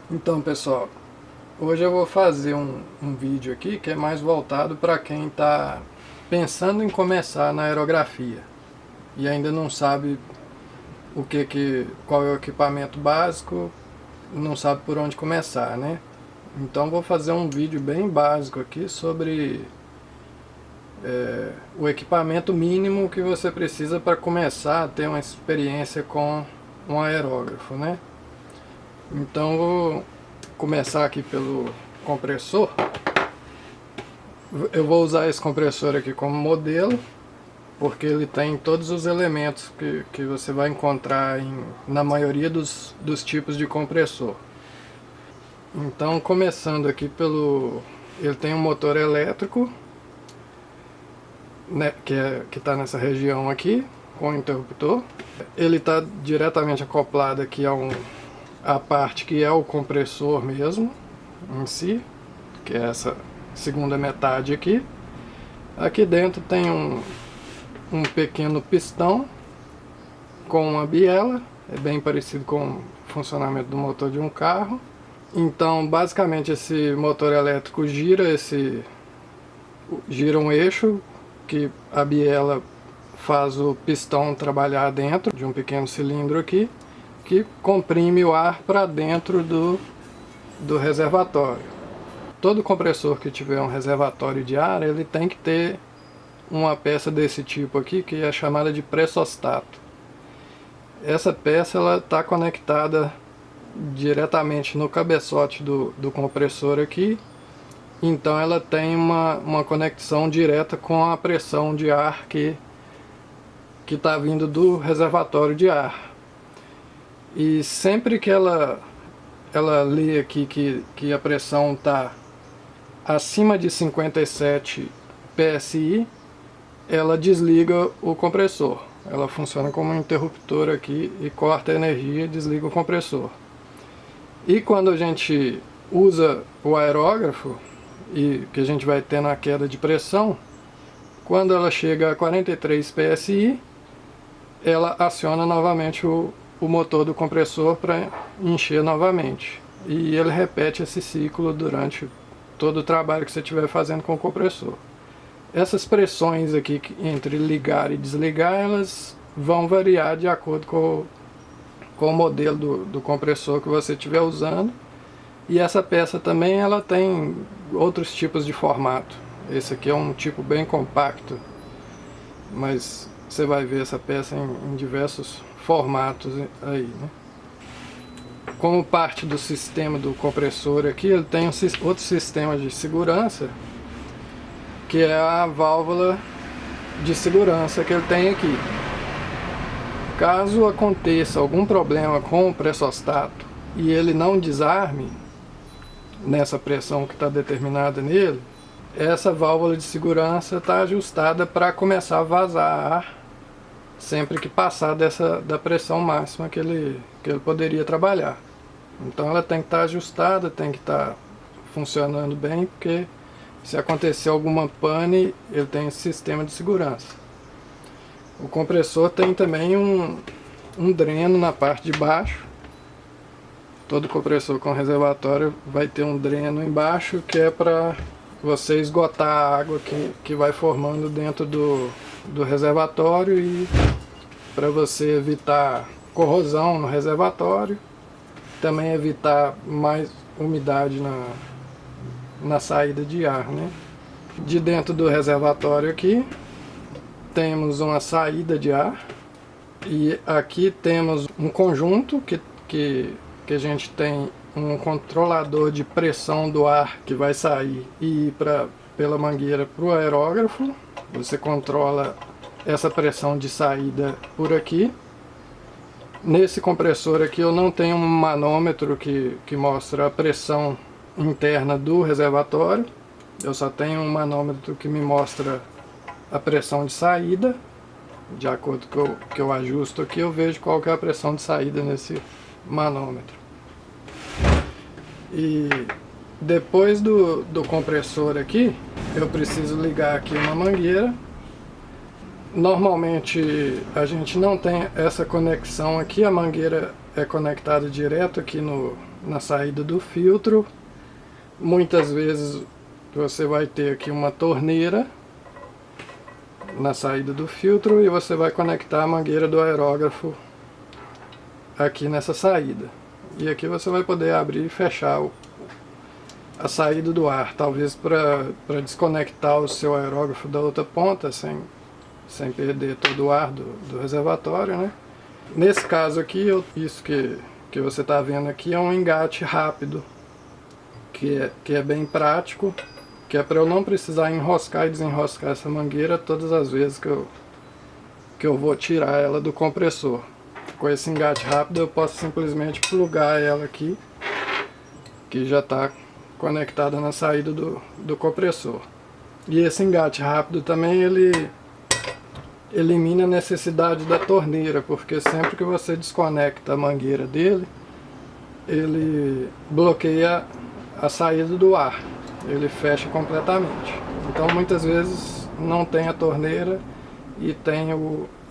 Então, pessoal, hoje eu vou fazer um vídeo aqui que é mais voltado para quem está pensando em começar na aerografia e ainda não sabe qual é o equipamento básico, não sabe por onde começar, né? Então vou fazer um vídeo bem básico aqui sobre o equipamento mínimo que você precisa para começar a ter uma experiência com um aerógrafo, né? Então vou começar aqui pelo compressor. Eu vou usar esse compressor aqui como modelo, porque ele tem todos os elementos que você vai encontrar na maioria dos tipos de compressor. Então, começando aqui ele tem um motor elétrico, né, que está nessa região aqui, com o interruptor. Ele está diretamente acoplado aqui a parte que é o compressor mesmo, em si, que é essa segunda metade aqui. Aqui dentro tem um pequeno pistão com uma biela, é bem parecido com o funcionamento do motor de um carro. Então, basicamente, esse motor elétrico gira um eixo que a biela faz o pistão trabalhar dentro de um pequeno cilindro aqui, que comprime o ar para dentro do reservatório. Todo compressor que tiver um reservatório de ar, ele tem que ter uma peça desse tipo aqui, que é chamada de pressostato. Essa peça está conectada diretamente no cabeçote do compressor aqui, então ela tem uma conexão direta com a pressão de ar que está vindo do reservatório de ar. E sempre que ela lê aqui que a pressão está acima de 57 PSI, ela desliga o compressor. Ela funciona como um interruptor aqui e corta a energia e desliga o compressor. E quando a gente usa o aerógrafo, e que a gente vai ter na queda de pressão, quando ela chega a 43 PSI, ela aciona novamente o motor do compressor para encher novamente. E ele repete esse ciclo durante todo o trabalho que você estiver fazendo com o compressor. Essas pressões aqui entre ligar e desligar, elas vão variar de acordo com o modelo do compressor que você estiver usando. E essa peça também ela tem outros tipos de formato. Esse aqui é um tipo bem compacto, mas você vai ver essa peça em diversos formatos aí, né? Como parte do sistema do compressor aqui, ele tem outro sistema de segurança, que é a válvula de segurança que ele tem aqui. Caso aconteça algum problema com o pressostato e ele não desarme nessa pressão que está determinada nele, essa válvula de segurança está ajustada para começar a vazar ar sempre que passar da pressão máxima que ele poderia trabalhar. Então ela tem que estar ajustada, tem que estar funcionando bem, porque se acontecer alguma pane, ele tem esse sistema de segurança. O compressor tem também um dreno na parte de baixo. Todo compressor com reservatório vai ter um dreno embaixo, que é para você esgotar a água que vai formando dentro do reservatório, e para você evitar corrosão no reservatório, também evitar mais umidade na saída de ar, né? De dentro do reservatório aqui temos uma saída de ar, e aqui temos um conjunto que a gente tem um controlador de pressão do ar que vai sair e ir pela mangueira para o aerógrafo. Você controla essa pressão de saída por aqui. Nesse compressor aqui eu não tenho um manômetro que mostra a pressão interna do reservatório. Eu só tenho um manômetro que me mostra a pressão de saída. De acordo com o que eu ajusto aqui, eu vejo qual que é a pressão de saída nesse manômetro. E depois do compressor aqui, eu preciso ligar aqui uma mangueira. Normalmente a gente não tem essa conexão aqui, a mangueira é conectada direto aqui na saída do filtro. Muitas vezes você vai ter aqui uma torneira na saída do filtro e você vai conectar a mangueira do aerógrafo aqui nessa saída. E aqui você vai poder abrir e fechar a saída do ar, talvez para desconectar o seu aerógrafo da outra ponta sem perder todo o ar do reservatório, né? Nesse caso aqui, isso que você está vendo aqui é um engate rápido, que é bem prático, que é para eu não precisar enroscar e desenroscar essa mangueira todas as vezes que eu vou tirar ela do compressor. Com esse engate rápido eu posso simplesmente plugar ela aqui, que já está conectada na saída do compressor. E esse engate rápido também ele elimina a necessidade da torneira, porque sempre que você desconecta a mangueira dele, ele bloqueia a saída do ar, ele fecha completamente. Então muitas vezes não tem a torneira e tem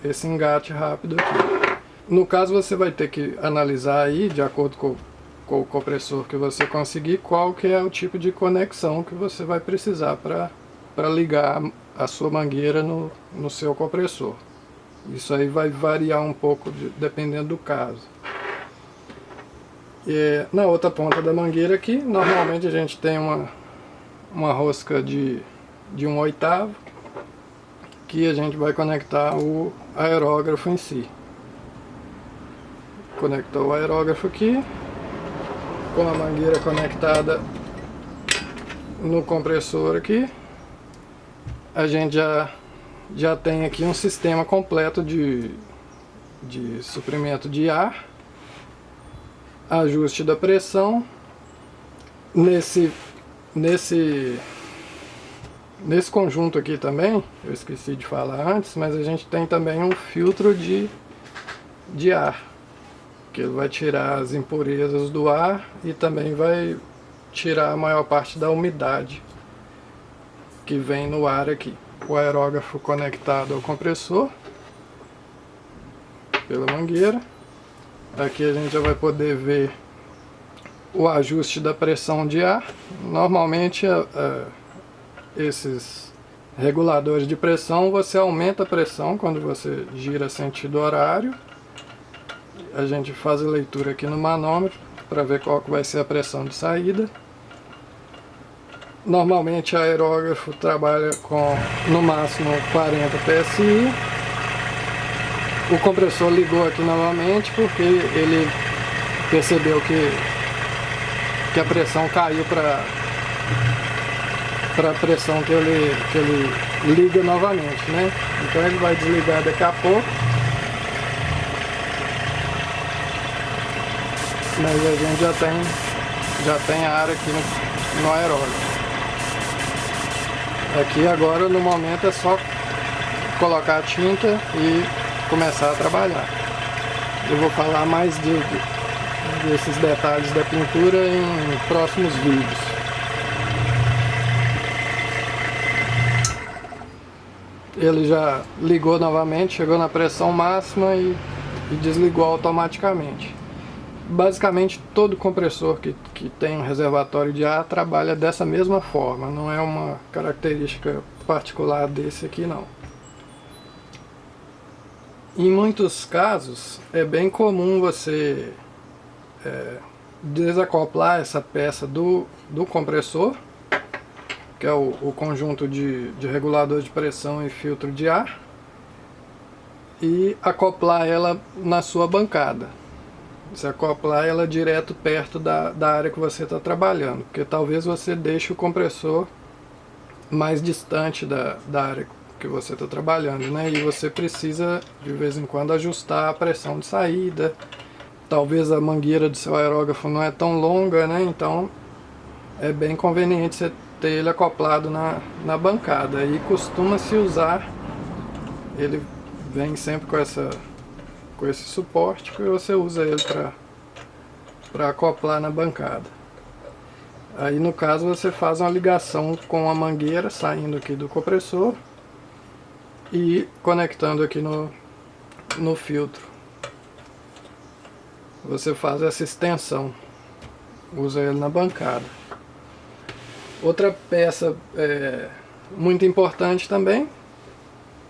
esse engate rápido aqui. No caso você vai ter que analisar aí, de acordo com o compressor que você conseguir, qual que é o tipo de conexão que você vai precisar para ligar a sua mangueira no seu compressor. Isso aí vai variar um pouco dependendo do caso. E na outra ponta da mangueira aqui, normalmente a gente tem uma rosca de 1/8, que a gente vai conectar o aerógrafo em si. Conectou o aerógrafo aqui, com a mangueira conectada no compressor aqui, a gente já tem aqui um sistema completo de suprimento de ar, ajuste da pressão. Nesse conjunto aqui também, eu esqueci de falar antes, mas a gente tem também um filtro de ar, que ele vai tirar as impurezas do ar e também vai tirar a maior parte da umidade que vem no ar aqui. O aerógrafo conectado ao compressor pela mangueira. Aqui a gente já vai poder ver o ajuste da pressão de ar. Normalmente esses reguladores de pressão, você aumenta a pressão quando você gira sentido horário. A gente faz a leitura aqui no manômetro para ver qual que vai ser a pressão de saída. Normalmente o aerógrafo trabalha com no máximo 40 PSI. O compressor ligou aqui novamente porque ele percebeu que a pressão caiu para a pressão que ele liga novamente, né? Então ele vai desligar daqui a pouco. Mas a gente já tem ar aqui no aerógrafo. Aqui agora no momento é só colocar a tinta e começar a trabalhar. Eu vou falar mais desses detalhes da pintura em próximos vídeos. Ele já ligou novamente, chegou na pressão máxima e desligou automaticamente. Basicamente todo compressor que tem um reservatório de ar trabalha dessa mesma forma, não é uma característica particular desse aqui não. Em muitos casos é bem comum você desacoplar essa peça do compressor, que é o conjunto de regulador de pressão e filtro de ar, e acoplar ela na sua bancada. Você acoplar ela direto perto da área que você está trabalhando, porque talvez você deixe o compressor mais distante da área que você está trabalhando, né? E você precisa de vez em quando ajustar a pressão de saída. Talvez a mangueira do seu aerógrafo não é tão longa, né? Então é bem conveniente você ter ele acoplado na bancada. E costuma-se usar, ele vem sempre com esse suporte, que você usa ele para acoplar na bancada. Aí no caso você faz uma ligação com a mangueira saindo aqui do compressor e conectando aqui no filtro. você faz essa extensão, usa ele na bancada. Outra peça muito importante também,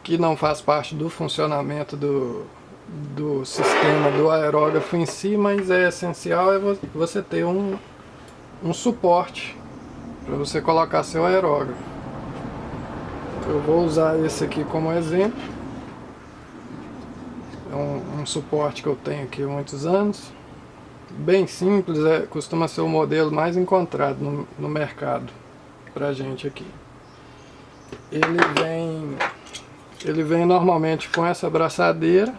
que não faz parte do funcionamento do sistema do aerógrafo em si, mas é essencial, é você ter um suporte para você colocar seu aerógrafo. Eu vou usar esse aqui como exemplo. É um suporte que eu tenho aqui há muitos anos. Bem simples, costuma ser o modelo mais encontrado no mercado pra gente aqui. Ele vem normalmente com essa abraçadeira,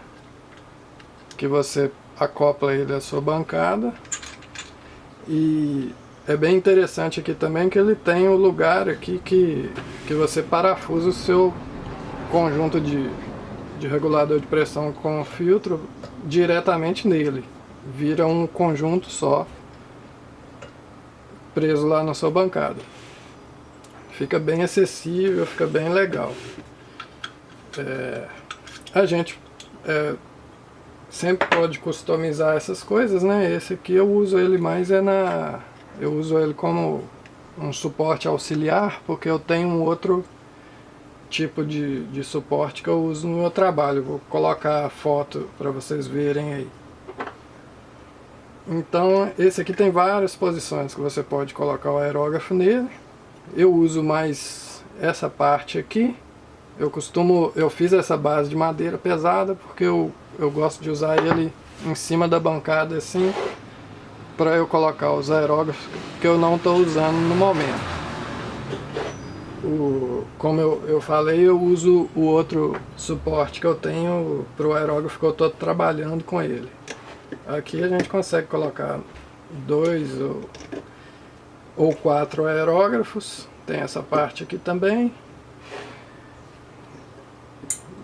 que você acopla ele à sua bancada. E é bem interessante aqui também que ele tem o lugar aqui que você parafusa o seu conjunto de regulador de pressão com filtro diretamente nele. Vira um conjunto só, preso lá na sua bancada. Fica bem acessível, fica bem legal. A gente sempre pode customizar essas coisas, né? Esse aqui eu uso ele mais eu uso ele como um suporte auxiliar, porque eu tenho um outro tipo de suporte que eu uso no meu trabalho. Vou colocar a foto para vocês verem aí. Então esse aqui tem várias posições que você pode colocar o aerógrafo nele. Eu uso mais essa parte aqui. Eu fiz essa base de madeira pesada porque eu gosto de usar ele em cima da bancada assim, para eu colocar os aerógrafos que eu não estou usando no momento. Como eu falei, eu uso o outro suporte que eu tenho para o aerógrafo que eu estou trabalhando com ele. Aqui a gente consegue colocar 2 ou 4 aerógrafos. Tem essa parte aqui também.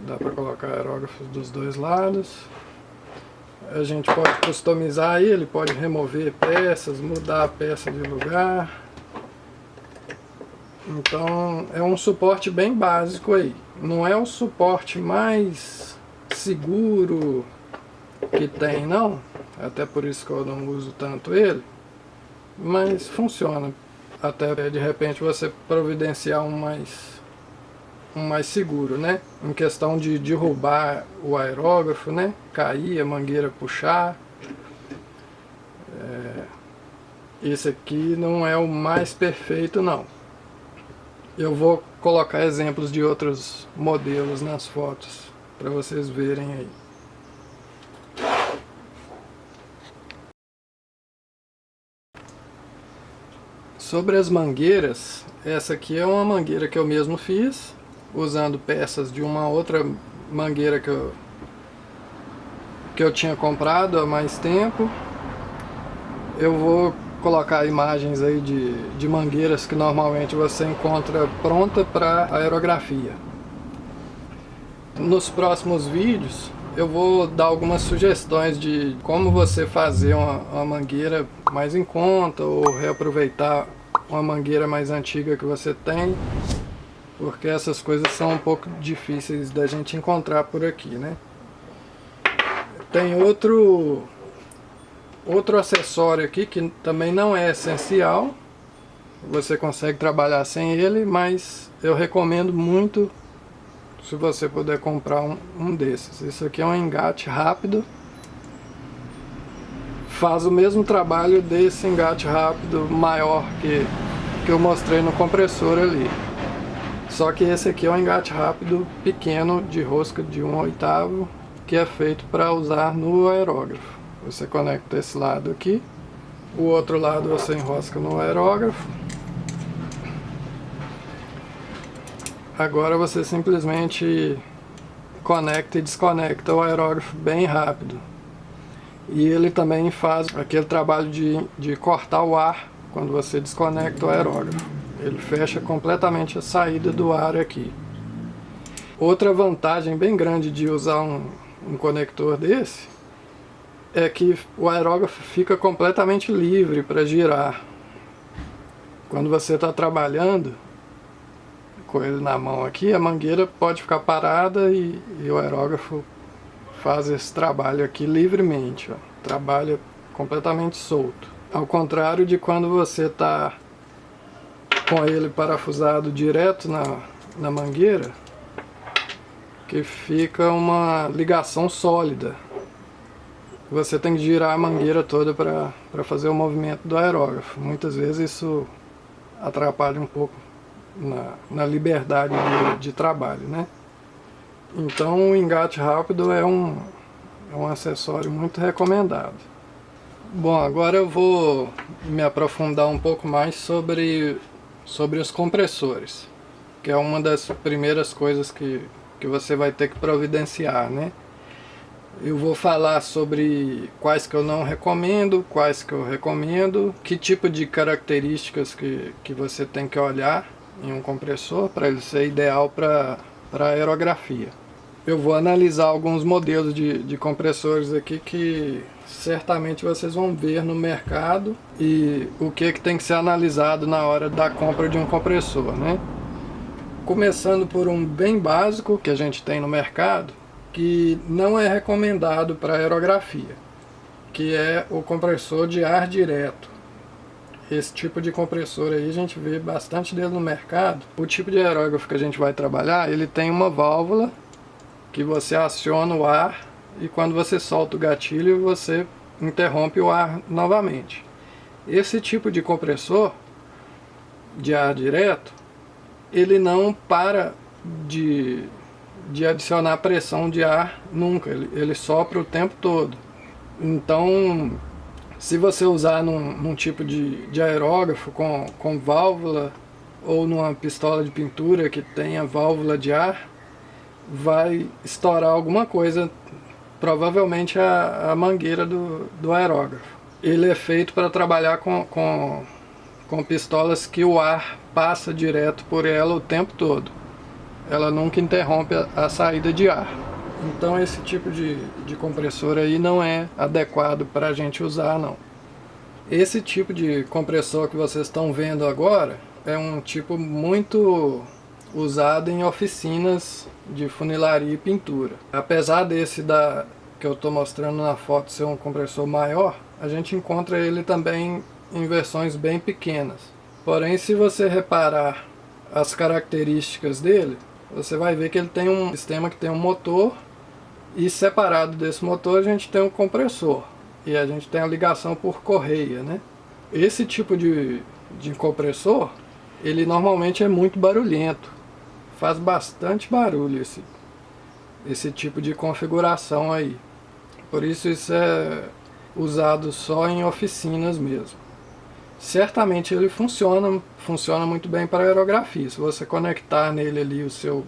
Dá para colocar aerógrafos dos dois lados. A gente pode customizar ele, pode remover peças, mudar a peça de lugar. Então é um suporte bem básico aí. Não é o suporte mais seguro que tem, não. Até por isso que eu não uso tanto ele. Mas funciona. Até de repente você providenciar um mais seguro, né? Em questão de derrubar o aerógrafo, né? Cair, a mangueira puxar. Esse aqui não é o mais perfeito, não. Eu vou colocar exemplos de outros modelos nas fotos para vocês verem aí. Sobre as mangueiras, essa aqui é uma mangueira que eu mesmo fiz, usando peças de uma outra mangueira que eu tinha comprado há mais tempo. Eu vou colocar imagens aí de mangueiras que normalmente você encontra pronta para aerografia. Nos próximos vídeos eu vou dar algumas sugestões de como você fazer uma mangueira mais em conta ou reaproveitar uma mangueira mais antiga que você tem, porque essas coisas são um pouco difíceis da gente encontrar por aqui, né? Tem outro acessório aqui que também não é essencial, você consegue trabalhar sem ele, mas eu recomendo muito se você puder comprar um desses. Isso aqui é um engate rápido, faz o mesmo trabalho desse engate rápido maior que eu mostrei no compressor ali. Só que esse aqui é um engate rápido pequeno de rosca de 1/8, que é feito para usar no aerógrafo. Você conecta esse lado aqui, o outro lado você enrosca no aerógrafo. Agora você simplesmente conecta e desconecta o aerógrafo bem rápido. E ele também faz aquele trabalho de cortar o ar quando você desconecta o aerógrafo. Ele fecha completamente a saída do ar aqui. Outra vantagem bem grande de usar um conector desse é que o aerógrafo fica completamente livre para girar. Quando você está trabalhando com ele na mão aqui, a mangueira pode ficar parada e o aerógrafo faz esse trabalho aqui livremente, ó. trabalha completamente solto. Ao contrário de quando você está com ele parafusado direto na mangueira, que fica uma ligação sólida. Você tem que girar a mangueira toda para fazer o movimento do aerógrafo. Muitas vezes isso atrapalha um pouco na liberdade de trabalho, né? Então o engate rápido é um acessório muito recomendado. Bom, agora eu vou me aprofundar um pouco mais sobre os compressores, que é uma das primeiras coisas que você vai ter que providenciar, né? Eu vou falar sobre quais que eu não recomendo, quais que eu recomendo, que tipo de características que você tem que olhar em um compressor para ele ser ideal para aerografia. Eu vou analisar alguns modelos de compressores aqui que certamente vocês vão ver no mercado e o que tem que ser analisado na hora da compra de um compressor, né? Começando por um bem básico que a gente tem no mercado, que não é recomendado para aerografia, que é o compressor de ar direto. Esse tipo de compressor aí a gente vê bastante dele no mercado. O tipo de aerógrafo que a gente vai trabalhar, ele tem uma válvula que você aciona o ar e quando você solta o gatilho você interrompe o ar novamente. Esse tipo de compressor de ar direto, ele não para de adicionar pressão de ar nunca, ele sopra o tempo todo. Então, se você usar num tipo de aerógrafo com válvula ou numa pistola de pintura que tenha válvula de ar, vai estourar alguma coisa, provavelmente a mangueira do aerógrafo. Ele é feito para trabalhar com pistolas que o ar passa direto por ela o tempo todo. Ela nunca interrompe a saída de ar. Então esse tipo de compressor aí não é adequado para a gente usar, não. Esse tipo de compressor que vocês estão vendo agora é um tipo muito usado em oficinas de funilaria e pintura. Apesar desse que eu estou mostrando na foto ser um compressor maior, a gente encontra ele também em versões bem pequenas. Porém, se você reparar as características dele, você vai ver que ele tem um sistema que tem um motor e separado desse motor a gente tem um compressor e a gente tem a ligação por correia, né? Esse tipo de compressor, ele normalmente é muito barulhento, faz bastante barulho esse tipo de configuração aí. Por isso é usado só em oficinas mesmo. Certamente ele funciona muito bem para aerografia. Se você conectar nele ali o seu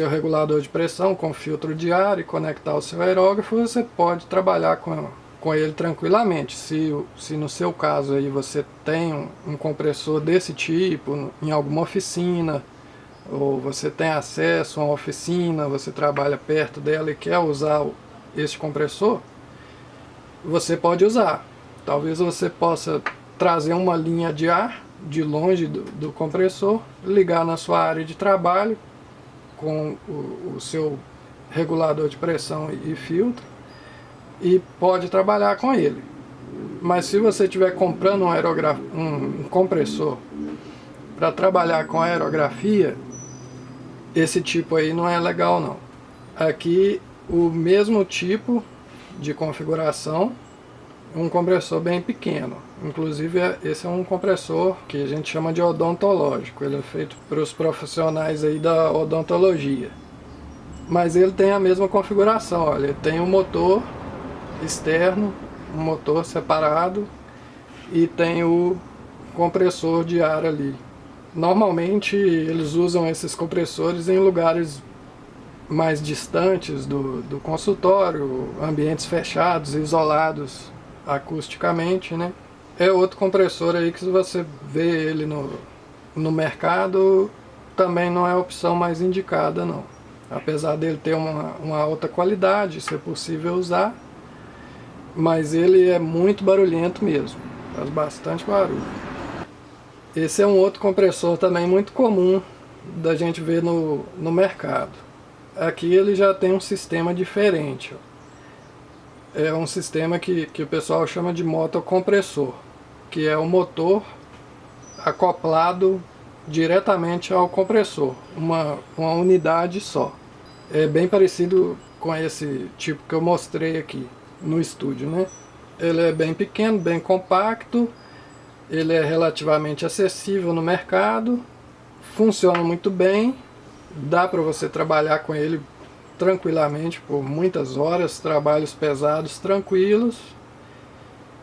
regulador de pressão com filtro de ar e conectar o seu aerógrafo, você pode trabalhar com ele tranquilamente. Se no seu caso aí você tem um compressor desse tipo em alguma oficina, ou você tem acesso a uma oficina, você trabalha perto dela e quer usar esse compressor, você pode usar. Talvez você possa trazer uma linha de ar de longe do compressor, ligar na sua área de trabalho com o seu regulador de pressão e filtro e pode trabalhar com ele. Mas se você estiver comprando um compressor para trabalhar com aerografia, esse tipo aí não é legal não. Aqui o mesmo tipo de configuração, um compressor bem pequeno. Inclusive esse é um compressor que a gente chama de odontológico. Ele é feito para os profissionais aí da odontologia. Mas ele tem a mesma configuração, olha, ele tem um motor externo, um motor separado e tem o compressor de ar ali. Normalmente eles usam esses compressores em lugares mais distantes do consultório, ambientes fechados, isolados acusticamente, né? É outro compressor aí que se você vê ele no mercado, também não é a opção mais indicada não. Apesar dele ter uma alta qualidade, ser possível usar, mas ele é muito barulhento mesmo, faz bastante barulho. Esse é um outro compressor também muito comum da gente ver no mercado. Aqui ele já tem um sistema diferente, ó. é um sistema que o pessoal chama de motocompressor, que é o motor acoplado diretamente ao compressor, uma unidade só. É bem parecido com esse tipo que eu mostrei aqui no estúdio, né? Ele é bem pequeno, bem compacto, ele é relativamente acessível no mercado, funciona muito bem, dá para você trabalhar com ele tranquilamente por muitas horas, trabalhos pesados tranquilos,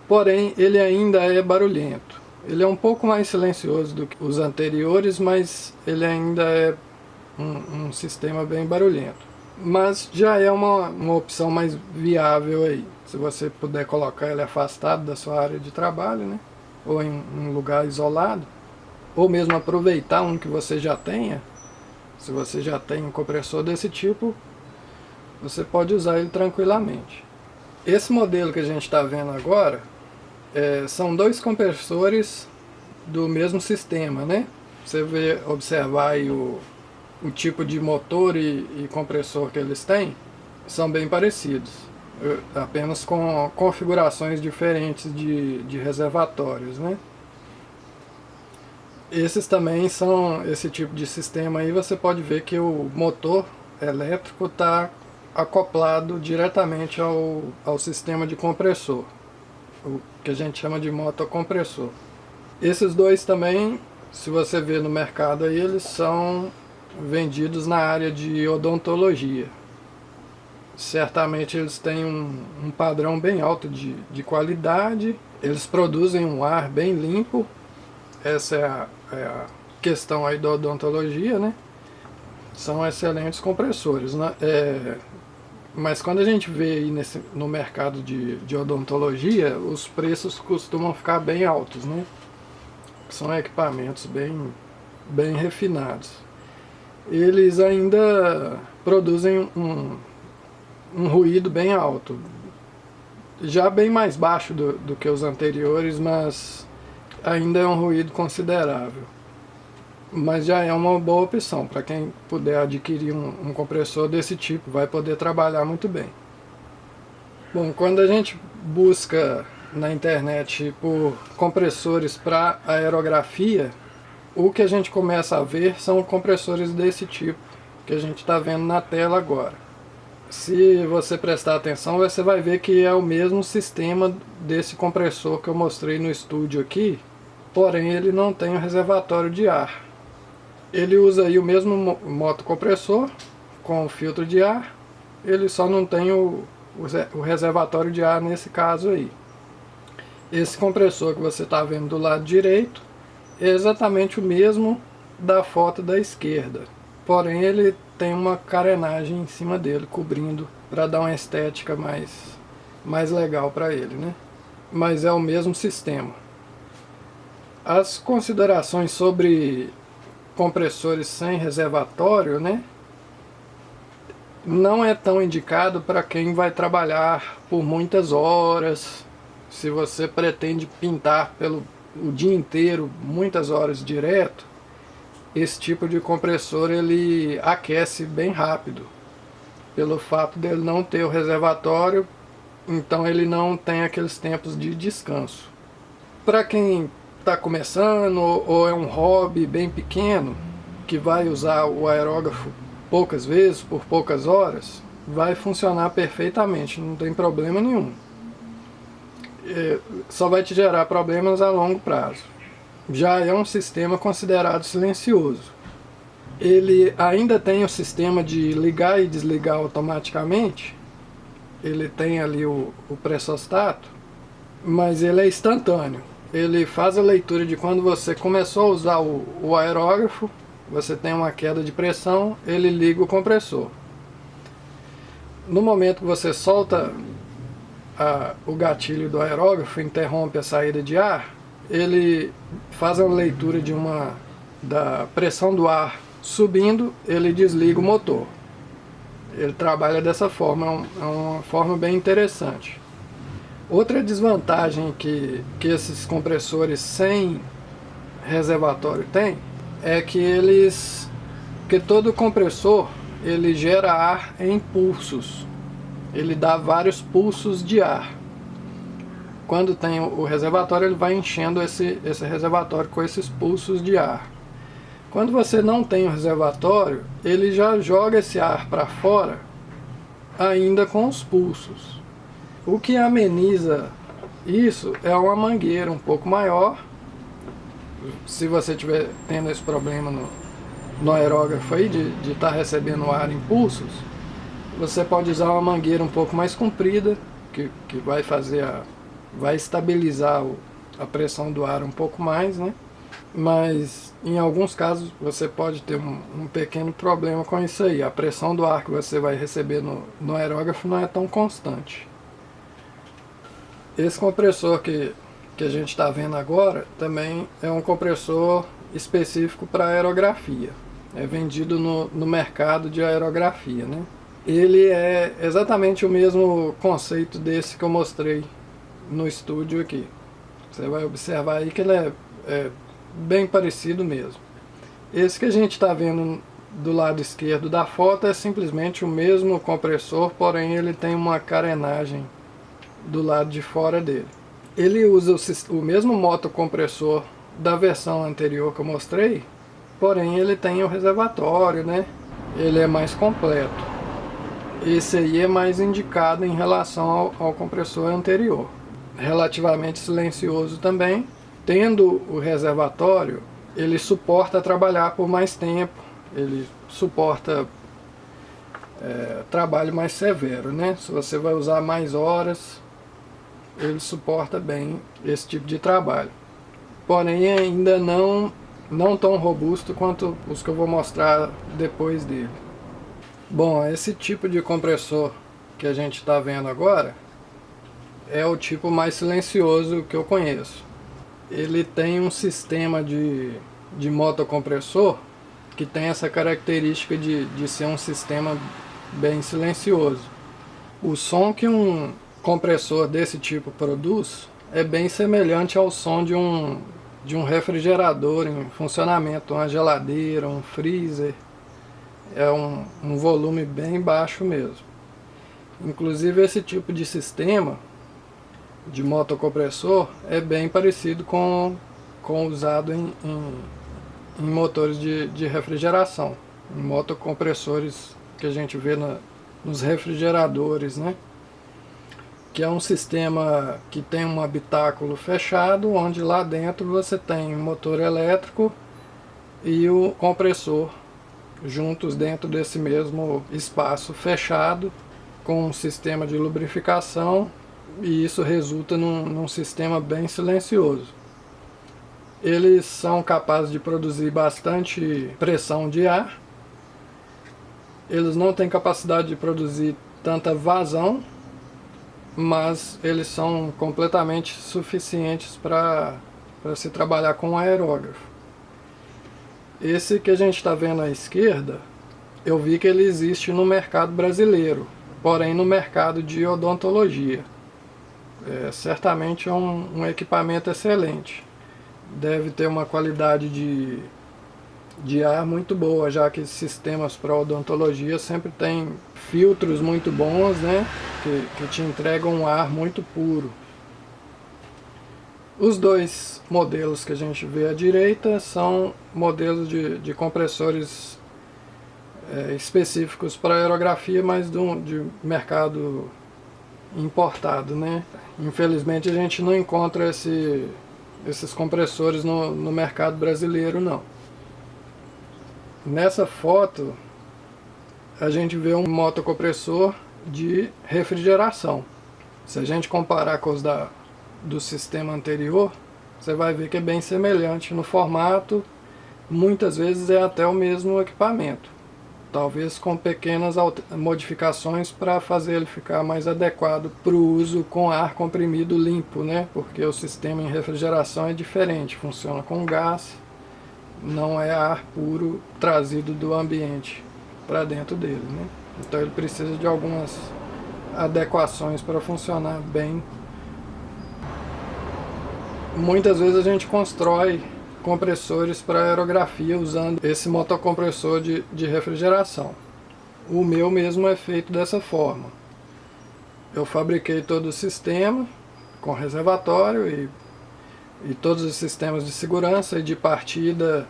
porém ele ainda é barulhento. Ele é um pouco mais silencioso do que os anteriores, mas ele ainda é um sistema bem barulhento. Mas já é uma opção mais viável aí, se você puder colocar ele afastado da sua área de trabalho, né? Ou em um lugar isolado, ou mesmo aproveitar um que você já tenha. Se você já tem um compressor desse tipo, você pode usar ele tranquilamente. Esse modelo que a gente está vendo agora são dois compressores do mesmo sistema, né? Você observar aí o tipo de motor e compressor que eles têm, são bem parecidos, apenas com configurações diferentes de reservatórios, né? Esses também são, esse tipo de sistema aí, você pode ver que o motor elétrico está acoplado diretamente ao sistema de compressor, o que a gente chama de motocompressor. Esses dois também, se você ver no mercado aí, eles são vendidos na área de odontologia. Certamente eles têm um padrão bem alto de qualidade, eles produzem um ar bem limpo. Essa é a questão aí da odontologia, né? São excelentes compressores, né? Mas quando a gente vê aí no mercado de odontologia, os preços costumam ficar bem altos, né? São equipamentos bem refinados. Eles ainda produzem um ruído bem alto, já bem mais baixo do que os anteriores, mas ainda é um ruído considerável. Mas já é uma boa opção para quem puder adquirir um compressor desse tipo, vai poder trabalhar muito bem. Bom, quando a gente busca na internet por compressores para aerografia, o que a gente começa a ver são compressores desse tipo que a gente está vendo na tela agora. Se você prestar atenção, você vai ver que é o mesmo sistema desse compressor que eu mostrei no estúdio aqui, porém ele não tem o reservatório de ar. Ele usa aí o mesmo motocompressor com o filtro de ar, ele só não tem o reservatório de ar nesse caso aí. Esse compressor que você está vendo do lado direito é exatamente o mesmo da foto da esquerda, porém ele tem uma carenagem em cima dele, cobrindo, para dar uma estética mais legal para ele, né? Mas é o mesmo sistema. As considerações sobre compressores sem reservatório, né? Não é tão indicado para quem vai trabalhar por muitas horas. Se você pretende pintar o dia inteiro, muitas horas direto, esse tipo de compressor ele aquece bem rápido, pelo fato dele não ter o reservatório, então ele não tem aqueles tempos de descanso. Para quem está começando ou é um hobby bem pequeno, que vai usar o aerógrafo poucas vezes, por poucas horas, vai funcionar perfeitamente, não tem problema nenhum. Só vai te gerar problemas a longo prazo. Já é um sistema considerado silencioso. Ele ainda tem o sistema de ligar e desligar automaticamente. Ele tem ali o pressostato, mas ele é instantâneo. Ele faz a leitura de quando você começou a usar o aerógrafo, você tem uma queda de pressão, ele liga o compressor. No momento que você solta o gatilho do aerógrafo, interrompe a saída de ar, ele faz a leitura da pressão do ar subindo, ele desliga o motor. Ele trabalha dessa forma, é uma forma bem interessante. Outra desvantagem que esses compressores sem reservatório têm é que todo compressor ele gera ar em pulsos. ele dá vários pulsos de ar. Quando tem o reservatório, ele vai enchendo esse reservatório com esses pulsos de ar. Quando você não tem o reservatório, ele já joga esse ar para fora, ainda com os pulsos. O que ameniza isso é uma mangueira um pouco maior. Se você estiver tendo esse problema no aerógrafo aí, de estar recebendo ar em pulsos, você pode usar uma mangueira um pouco mais comprida, que vai estabilizar a pressão do ar um pouco mais, né? Mas em alguns casos você pode ter um pequeno problema com isso aí. A pressão do ar que você vai receber no aerógrafo não é tão constante. Esse compressor que a gente está vendo agora também é um compressor específico para aerografia. É vendido no mercado de aerografia, né? Ele é exatamente o mesmo conceito desse que eu mostrei no estúdio aqui. Você vai observar aí que ele é bem parecido mesmo. Esse que a gente está vendo do lado esquerdo da foto é simplesmente o mesmo compressor, porém ele tem uma carenagem do lado de fora dele. Ele usa o mesmo motocompressor da versão anterior que eu mostrei, porém ele tem o reservatório, né? Ele é mais completo. Esse aí é mais indicado em relação ao compressor anterior. Relativamente silencioso também. Tendo o reservatório, ele suporta trabalhar por mais tempo, ele suporta trabalho mais severo, né? Se você vai usar mais horas, ele suporta bem esse tipo de trabalho. Porém, ainda não tão robusto quanto os que eu vou mostrar depois dele. Bom, esse tipo de compressor que a gente está vendo agora é o tipo mais silencioso que eu conheço. Ele tem um sistema de motocompressor que tem essa característica de ser um sistema bem silencioso. O som que um compressor desse tipo produz é bem semelhante ao som de um refrigerador em funcionamento, uma geladeira, um freezer. É um volume bem baixo mesmo. Inclusive esse tipo de sistema de motocompressor é bem parecido com usado em motores de refrigeração, em motocompressores que a gente vê nos refrigeradores, né? Que é um sistema que tem um habitáculo fechado, onde lá dentro você tem o motor elétrico e o compressor juntos dentro desse mesmo espaço fechado, com um sistema de lubrificação, e isso resulta num sistema bem silencioso. Eles são capazes de produzir bastante pressão de ar. Eles não têm capacidade de produzir tanta vazão, mas eles são completamente suficientes para se trabalhar com aerógrafo. Esse que a gente está vendo à esquerda, eu vi que ele existe no mercado brasileiro, porém no mercado de odontologia. Certamente é um equipamento excelente. Deve ter uma qualidade de ar muito boa, já que sistemas para odontologia sempre tem filtros muito bons, né, que te entregam um ar muito puro. Os dois modelos que a gente vê à direita são modelos de compressores específicos para aerografia, mas de mercado importado, né? Infelizmente a gente não encontra esses compressores no mercado brasileiro, não. Nessa foto a gente vê um motocompressor de refrigeração. Se a gente comparar com os do sistema anterior, você vai ver que é bem semelhante no formato, muitas vezes é até o mesmo equipamento, talvez com pequenas modificações para fazer ele ficar mais adequado para o uso com ar comprimido limpo, né? Porque o sistema em refrigeração é diferente, funciona com gás, não é ar puro trazido do ambiente para dentro dele, né? Então ele precisa de algumas adequações para funcionar bem. Muitas vezes a gente constrói compressores para aerografia usando esse motocompressor de refrigeração. O meu mesmo é feito dessa forma. eu fabriquei todo o sistema com reservatório e todos os sistemas de segurança e de partida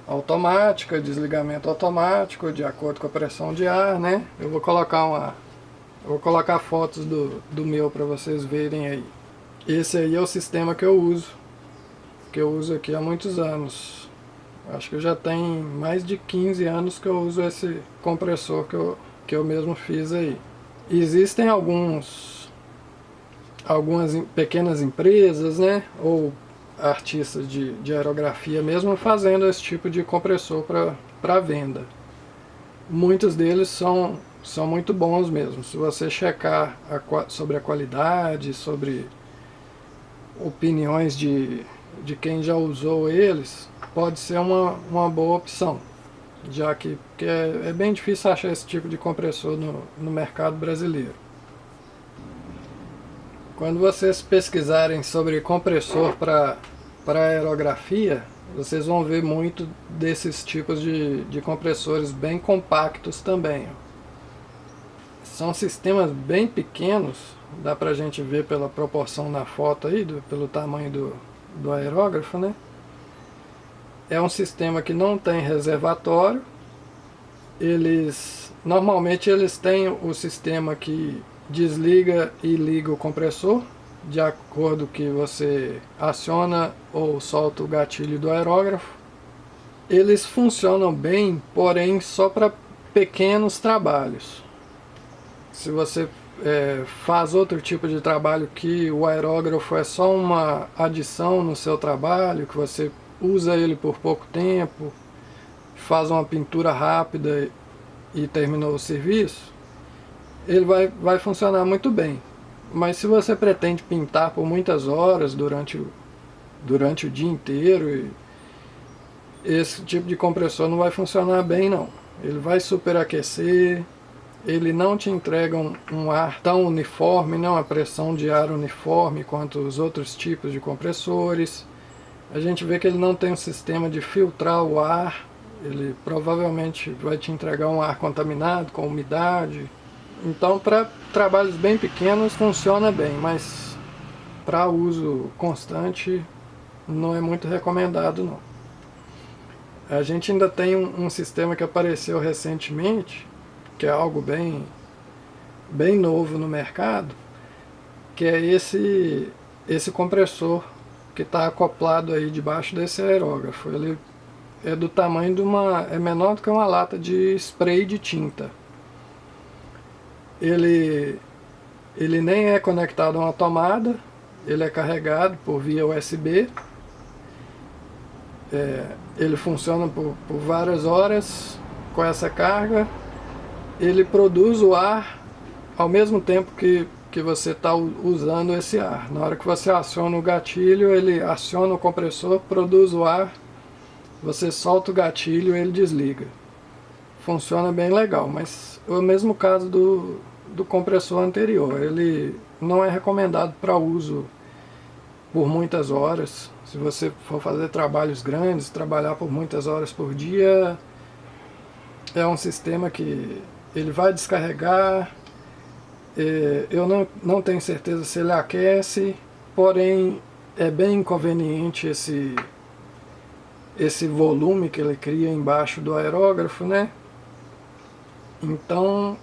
automática, desligamento automático, de acordo com a pressão de ar, né? Eu vou colocar fotos do meu para vocês verem aí. Esse aí é o sistema que eu uso aqui há muitos anos. Acho que já tem mais de 15 anos que eu uso esse compressor que eu mesmo fiz aí. Existem algumas pequenas empresas, né, ou artistas de aerografia mesmo fazendo esse tipo de compressor para venda. Muitos deles são muito bons mesmo. Se você checar sobre a qualidade, sobre opiniões de quem já usou eles, pode ser uma boa opção, já que é bem difícil achar esse tipo de compressor no mercado brasileiro. Quando vocês pesquisarem sobre compressor para aerografia, vocês vão ver muito desses tipos de compressores bem compactos também. São sistemas bem pequenos, dá pra gente ver pela proporção na foto aí, pelo tamanho do aerógrafo, né? É um sistema que não tem reservatório. Normalmente eles têm o sistema que desliga e liga o compressor de acordo que você aciona ou solta o gatilho do aerógrafo. Eles funcionam bem, porém só para pequenos trabalhos. Se você faz outro tipo de trabalho que o aerógrafo é só uma adição no seu trabalho, que você usa ele por pouco tempo, faz uma pintura rápida e terminou o serviço, ele vai funcionar muito bem. Mas se você pretende pintar por muitas horas durante o dia inteiro, esse tipo de compressor não vai funcionar bem não. Ele vai superaquecer, ele não te entrega um ar tão uniforme, não a pressão de ar uniforme quanto os outros tipos de compressores. A gente vê que ele não tem um sistema de filtrar o ar, ele provavelmente vai te entregar um ar contaminado com umidade. Então, para trabalhos bem pequenos funciona bem, mas para uso constante não é muito recomendado não. A gente ainda tem um sistema que apareceu recentemente, que é algo bem novo no mercado, que é esse compressor que está acoplado aí debaixo desse aerógrafo. Ele é do tamanho é menor do que uma lata de spray de tinta. Ele nem é conectado a uma tomada, ele é carregado por via USB. Ele funciona por várias horas com essa carga. Ele produz o ar ao mesmo tempo que você está usando esse ar. Na hora que você aciona o gatilho, ele aciona o compressor, produz o ar, você solta o gatilho e ele desliga. Funciona bem legal, mas é o mesmo caso do compressor anterior. Ele não é recomendado para uso por muitas horas. Se você for fazer trabalhos grandes, trabalhar por muitas horas por dia, é um sistema que ele vai descarregar. Eu não tenho certeza se ele aquece, porém é bem inconveniente esse volume que ele cria embaixo do aerógrafo, né? Então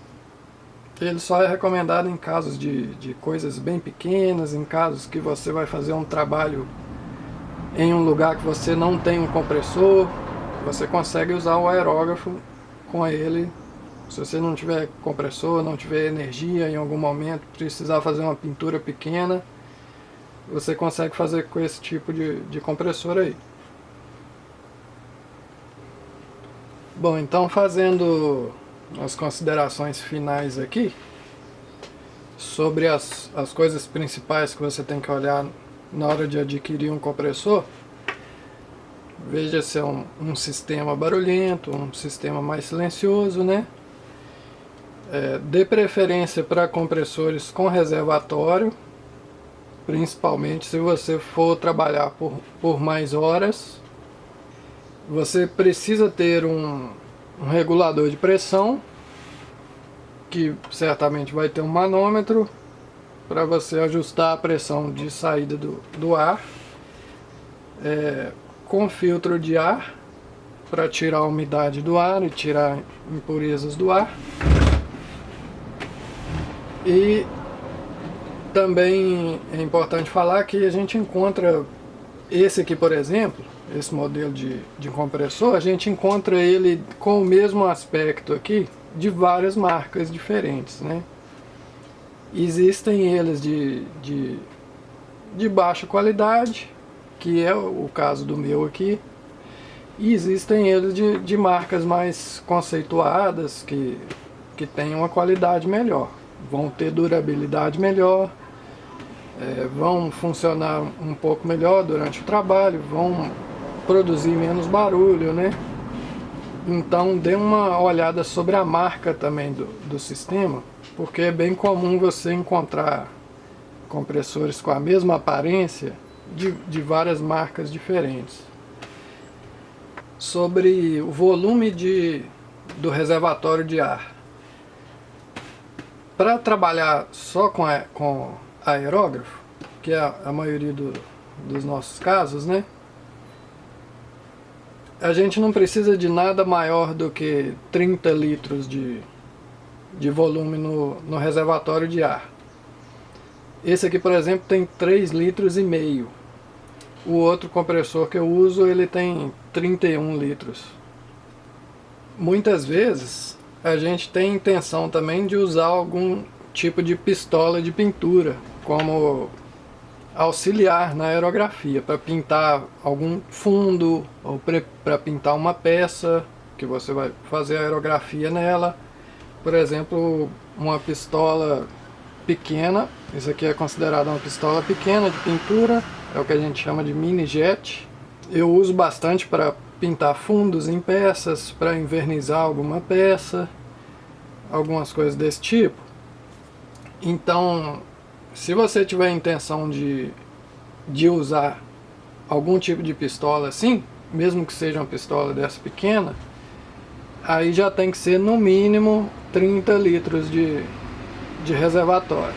ele só é recomendado em casos de coisas bem pequenas, em casos que você vai fazer um trabalho em um lugar que você não tem um compressor, você consegue usar o aerógrafo com ele. Se você não tiver compressor, não tiver energia em algum momento, precisar fazer uma pintura pequena, você consegue fazer com esse tipo de compressor aí. Bom, então fazendo as considerações finais aqui sobre as coisas principais que você tem que olhar na hora de adquirir um compressor. Veja se é um sistema barulhento, um sistema mais silencioso, né? Dê preferência para compressores com reservatório, principalmente se você for trabalhar por mais horas. Você precisa ter um regulador de pressão, que certamente vai ter um manômetro, para você ajustar a pressão de saída do ar, com filtro de ar para tirar a umidade do ar e tirar impurezas do ar. E também é importante falar que a gente encontra esse aqui, por exemplo, esse modelo de compressor, a gente encontra ele com o mesmo aspecto aqui de várias marcas diferentes, né? Existem eles de baixa qualidade, que é o caso do meu aqui, e existem eles de marcas mais conceituadas, que têm uma qualidade melhor, vão ter durabilidade melhor, vão funcionar um pouco melhor durante o trabalho, vão produzir menos barulho, né? Então dê uma olhada sobre a marca também do sistema, porque é bem comum você encontrar compressores com a mesma aparência de várias marcas diferentes. Sobre o volume do reservatório de ar. Para trabalhar só com aerógrafo, que é a maioria dos nossos casos, né? A gente não precisa de nada maior do que 30 litros de volume no reservatório de ar. Esse aqui, por exemplo, tem 3,5 litros. O outro compressor que eu uso, ele tem 31 litros. Muitas vezes a gente tem intenção também de usar algum tipo de pistola de pintura como auxiliar na aerografia, para pintar algum fundo ou para pintar uma peça que você vai fazer a aerografia nela. Por exemplo, uma pistola pequena, isso aqui é considerado uma pistola pequena de pintura, é o que a gente chama de mini jet. Eu uso bastante para pintar fundos em peças, para envernizar alguma peça, algumas coisas desse tipo. Então, se você tiver a intenção de usar algum tipo de pistola assim, mesmo que seja uma pistola dessa pequena, aí já tem que ser no mínimo 30 litros de reservatório.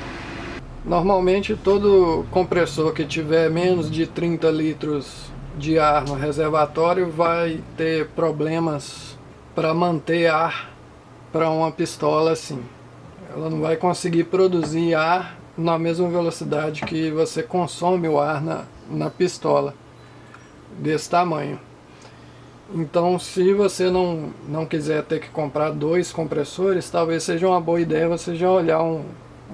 Normalmente todo compressor que tiver menos de 30 litros de ar no reservatório vai ter problemas para manter ar para uma pistola assim. Ela não vai conseguir produzir ar na mesma velocidade que você consome o ar na pistola desse tamanho. Então, se você não quiser ter que comprar 2 compressores, talvez seja uma boa ideia você já olhar um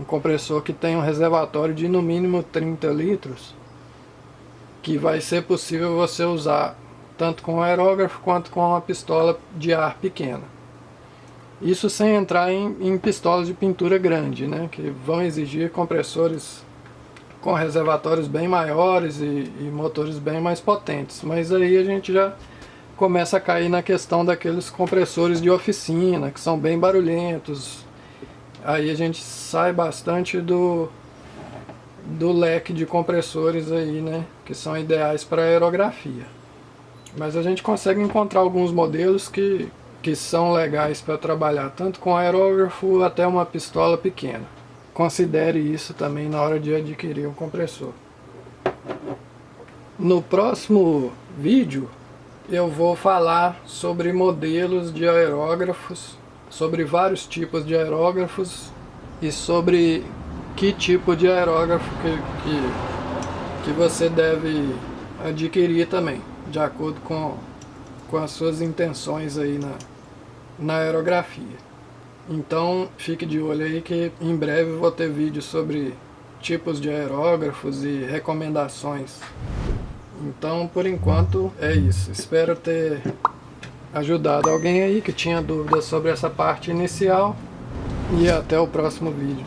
compressor que tem um reservatório de no mínimo 30 litros, que vai ser possível você usar tanto com aerógrafo quanto com uma pistola de ar pequena. Isso sem entrar em pistolas de pintura grande, né, que vão exigir compressores com reservatórios bem maiores e motores bem mais potentes. Mas aí a gente já começa a cair na questão daqueles compressores de oficina, que são bem barulhentos. Aí a gente sai bastante do leque de compressores aí, né, que são ideais para aerografia. Mas a gente consegue encontrar alguns modelos que são legais para trabalhar tanto com aerógrafo até uma pistola pequena. Considere isso também na hora de adquirir um compressor. No próximo vídeo eu vou falar sobre modelos de aerógrafos, sobre vários tipos de aerógrafos e sobre que tipo de aerógrafo que você deve adquirir também, de acordo com as suas intenções aí na aerografia. Então fique de olho aí que em breve vou ter vídeos sobre tipos de aerógrafos e recomendações. Então por enquanto é isso. Espero ter ajudado alguém aí que tinha dúvidas sobre essa parte inicial e até o próximo vídeo.